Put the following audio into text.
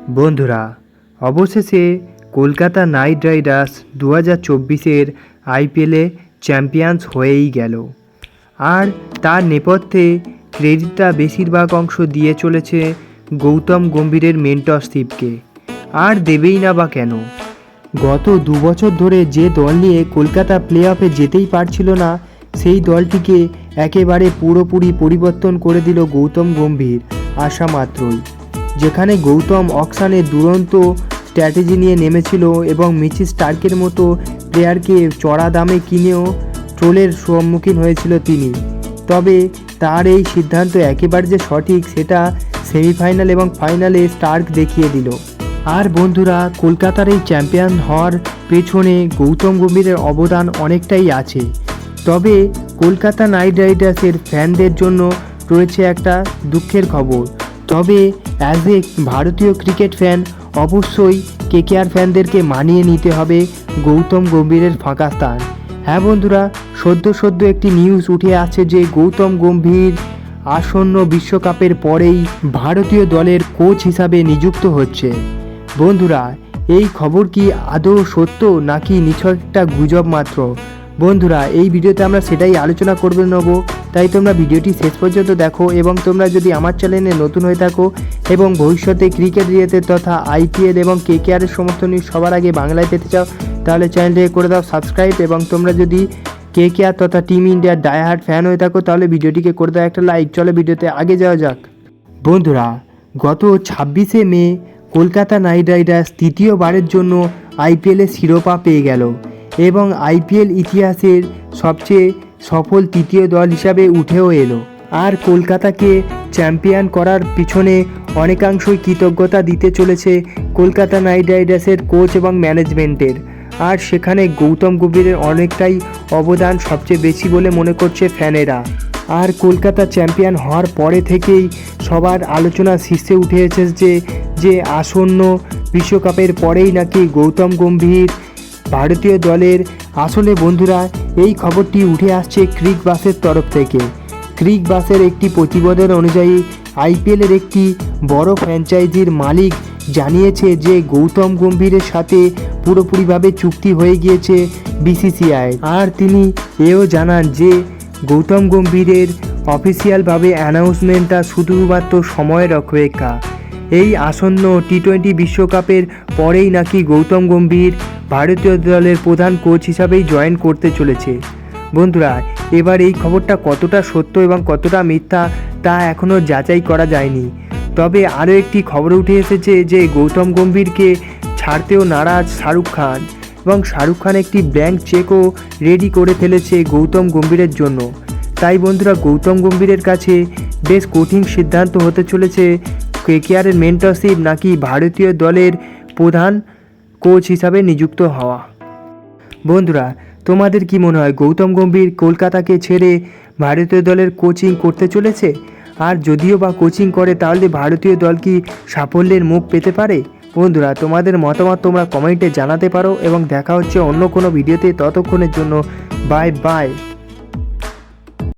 বন্ধুরা, অবশেষে Kolkata night Riders 2024-এর আইপিএলে চ্যাম্পিয়ন্স হয়েই গেল। আর তার নেপথ্যে ক্রেডিটটা বেশিরভাগ অংশ দিয়ে চলেছে গৌতম গম্ভীরের মেন্টরশিপকে। আর দেবেই না বা কেন? গত 2 বছর ধরে যে দল নিয়ে কলকাতা প্লে অফে যেতেই পারছিল না, সেই দলটিকে একেবারে পুরোপুরি পরিবর্তন করে দিল গৌতম গম্ভীর আসা মাত্রই। যেখানে গৌতম অকশানে দুরন্ত স্ট্র্যাটেজি নিয়ে নেমেছিল এবং মিচেল স্টার্কের মতো প্লেয়ারকে চড়া দামে কিনেও ট্রোলের সম্মুখীন হয়েছিল তিনি। তবে তার এই সিদ্ধান্ত একেবারে যে সঠিক সেটা সেমিফাইনাল এবং ফাইনালে স্টার্ক দেখিয়ে দিল। আর বন্ধুরা, কলকাতার এই চ্যাম্পিয়ন হওয়ার পেছনে গৌতম গম্ভীরের অবদান অনেকটাই আছে। তবে কলকাতা নাইট রাইডার্সের ফ্যানদের জন্য রয়েছে একটা দুঃখের খবর। তবে অ্যাজ এ ভারতীয় ক্রিকেট ফ্যান অবশ্যই কেকেআর ফ্যানদেরকে মানিয়ে নিতে হবে গৌতম গম্ভীরের ফাঁকা স্থান। হ্যাঁ বন্ধুরা, সদ্য একটি নিউজ উঠে আসছে যে গৌতম গম্ভীর আসন্ন বিশ্বকাপের পরেই ভারতীয় দলের কোচ হিসাবে নিযুক্ত হচ্ছে। বন্ধুরা, এই খবর কি আদৌ সত্য নাকি নিছক একটা গুজব মাত্র? বন্ধুরা, এই ভিডিওতে আমরা সেটাই আলোচনা করবে নেব, তাই তোমরা ভিডিওটি শেষ পর্যন্ত দেখো। এবং তোমরা যদি আমার চ্যানেলে নতুন হয়ে থাকো এবং ভবিষ্যতে ক্রিকেট রিলেটেড তথা আইপিএল এবং কেকেআরের সমস্ত নিউজ সবার আগে বাংলায় পেতে চাও, তাহলে চ্যানেলটিকে করে দাও সাবস্ক্রাইব। এবং তোমরা যদি কেকেআর তথা টিম ইন্ডিয়ার ডাইহার্ড ফ্যান হয়ে থাকো তাহলে ভিডিওটিকে করে দাও একটা লাইক। চলো ভিডিওতে আগে যাওয়া যাক। বন্ধুরা, গত 26শে মে কলকাতা নাইট রাইডার্স তৃতীয়বারের জন্য আইপিএলের শিরোপা পেয়ে গেল এবং আইপিএল ইতিহাসের সবচেয়ে সফল তৃতীয় দল হিসাবে উঠেও এলো। আর কলকাতাকে চ্যাম্পিয়ন করার পিছনে অনেকাংশই কৃতজ্ঞতা দিতে চলেছে কলকাতা নাইট রাইডার্সের কোচ এবং ম্যানেজমেন্টের। আর সেখানে গৌতম গম্ভীরের অনেকটাই অবদান সবচেয়ে বেশি বলে মনে করছে ফ্যানেরা। আর কলকাতা চ্যাম্পিয়ন হওয়ার পরে থেকেই সবার আলোচনা শীর্ষে উঠে এসেছে যে আসন্ন বিশ্বকাপের পরেই নাকি গৌতম গম্ভীর ভারতীয় দলের। আসলে বন্ধুরা, এই খবরটি উঠে আসছে ক্রিক বাসের তরফ থেকে। ক্রিক বাসের একটি প্রতিবেদন অনুযায়ী আইপিএলের একটি বড় ফ্র্যাঞ্চাইজির মালিক জানিয়েছে যে গৌতম গম্ভীরের সাথে পুরোপুরিভাবে চুক্তি হয়ে গিয়েছে বিসিসিআই। আর তিনি এও জানান যে গৌতম গম্ভীরের অফিসিয়ালভাবে অ্যানাউন্সমেন্টটা শুধুমাত্র সময়ের অপেক্ষা। এই আসন্ন টি-20 বিশ্বকাপের পরেই নাকি গৌতম গম্ভীর ভারতীয় দলের প্রধান কোচ হিসাবেই জয়েন করতে চলেছে। বন্ধুরা, এবার এই খবরটা কতটা সত্য এবং কতটা মিথ্যা তা এখনও যাচাই করা যায়নি। তবে আরও একটি খবর উঠে এসেছে যে গৌতম গম্ভীরকে ছাড়তেও নারাজ শাহরুখ খান এবং শাহরুখ খান একটি ব্ল্যাঙ্ক চেকও রেডি করে ফেলেছে গৌতম গম্ভীরের জন্য। তাই বন্ধুরা, গৌতম গম্ভীরের কাছে বেশ কঠিন সিদ্ধান্ত হতে চলেছে কেকেআরের মেন্টরশিপ নাকি ভারতীয় দলের প্রধান কোচ হিসাবে নিযুক্ত হওয়া। বন্ধুরা, তোমাদের কি মনে হয় গৌতম গম্ভীর কলকাতাকে ছেড়ে ভারতীয় দলের কোচিং করতে চলেছে? আর যদিও বা কোচিং করে তাহলে ভারতীয় দল কি সাফল্যের মুখ পেতে পারে? বন্ধুরা, তোমাদের মতামত তোমরা কমেন্টে জানাতে পারো এবং দেখা হচ্ছে অন্য কোনো ভিডিওতে। ততক্ষণের জন্য বাই বাই।